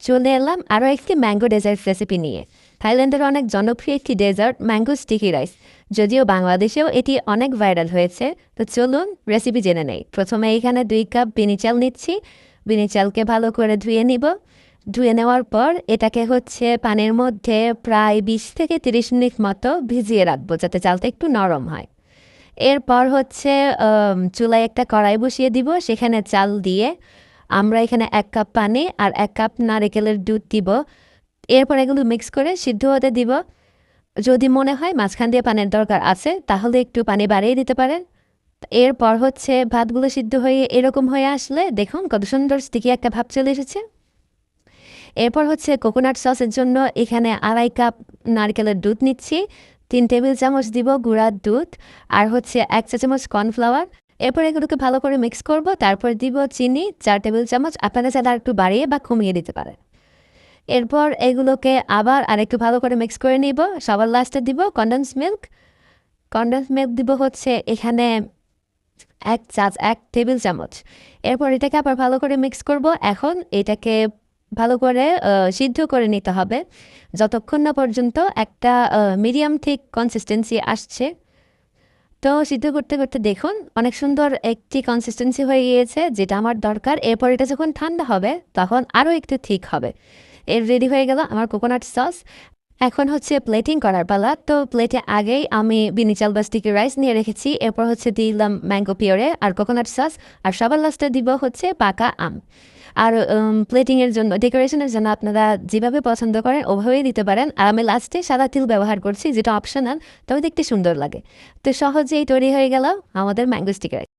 চলে এলাম আরও একটি ম্যাঙ্গো ডেজার্ট রেসিপি নিয়ে। থাইল্যান্ডের অনেক জনপ্রিয় একটি ডেজার্ট ম্যাঙ্গো স্টিকি রাইস, যদিও বাংলাদেশেও এটি অনেক ভাইরাল হয়েছে। তো চলুন রেসিপি জেনে নেই। প্রথমে এখানে 2 কাপ বিনি চাল নিচ্ছি। বিনি চালকে ভালো করে ধুয়ে নিব। ধুয়ে নেওয়ার পর এটাকে পানির মধ্যে প্রায় 20 থেকে 30 মিনিট মতো ভিজিয়ে রাখবো, যাতে চালটা একটু নরম হয়। এরপর চুলায় একটা কড়াই বসিয়ে দিব, সেখানে চাল দিয়ে আমরা এখানে 1 কাপ পানি আর 1 কাপ নারকেলের দুধ দিব। এরপর এগুলো মিক্স করে সিদ্ধ হতে দিব। যদি মনে হয় মাঝখান দিয়ে পানির দরকার আছে, তাহলে একটু পানি বাড়িয়ে দিতে পারেন। এরপর ভাতগুলো সিদ্ধ হয়ে এরকম হয়ে আসলে দেখুন কত সুন্দর স্টিকি একটা ভাব চলে এসেছে। এরপর কোকোনাট সসের জন্য এখানে 2.5 কাপ নারকেলের দুধ নিচ্ছি। 3 টেবিল চামচ দিব গুঁড়ার দুধ, আর 1 চা চামচ কর্নফ্লাওয়ার। এরপর এগুলোকে ভালো করে মিক্স করব। তারপর দিব চিনি 4 টেবিল চামচ। আপনারা চাইলে আর একটু বাড়িয়ে বা কমিয়ে দিতে পারেন। এরপর এগুলোকে আবার আরেকটু ভালো করে মিক্স করে নিব। সবার লাস্টে দিব কনডেন্স মিল্ক। কনডেন্স মিল্ক দিব এখানে 1 টেবিল চামচ। এরপর এটাকে আবার ভালো করে মিক্স করব। এখন এটাকে ভালো করে সিদ্ধ করে নিতে হবে, যতক্ষণ না পর্যন্ত একটা মিডিয়াম থিক কনসিস্টেন্সি আসছে। তো সিদ্ধ করতে করতে দেখুন অনেক সুন্দর একটি কনসিস্টেন্সি হয়ে গিয়েছে, যেটা আমার দরকার। এরপর এটা যখন ঠান্ডা হবে তখন আরও একটু ঠিক হবে। রেডি হয়ে গেল আমার কোকোনাট সস। এখন প্লেটিং করার পালা। তো প্লেটে আগেই আমি বিনি চাল বা স্টিকি রাইস নিয়ে রেখেছি। এরপর দিলাম ম্যাঙ্গো পিওরে আর কোকোনাট সস, আর সবার লাস্টে দিব পাকা আম। আর প্লেটিংয়ের জন্য, ডেকোরেশনের জন্য আপনারা যেভাবে পছন্দ করেন ওভাবেই দিতে পারেন। আর আমি লাস্টে সাদা তিল ব্যবহার করছি, যেটা অপশনাল, তবে দেখতে সুন্দর লাগে। তো সহজেই তৈরি হয়ে গেল আমাদের ম্যাঙ্গো স্টিকি রাইস।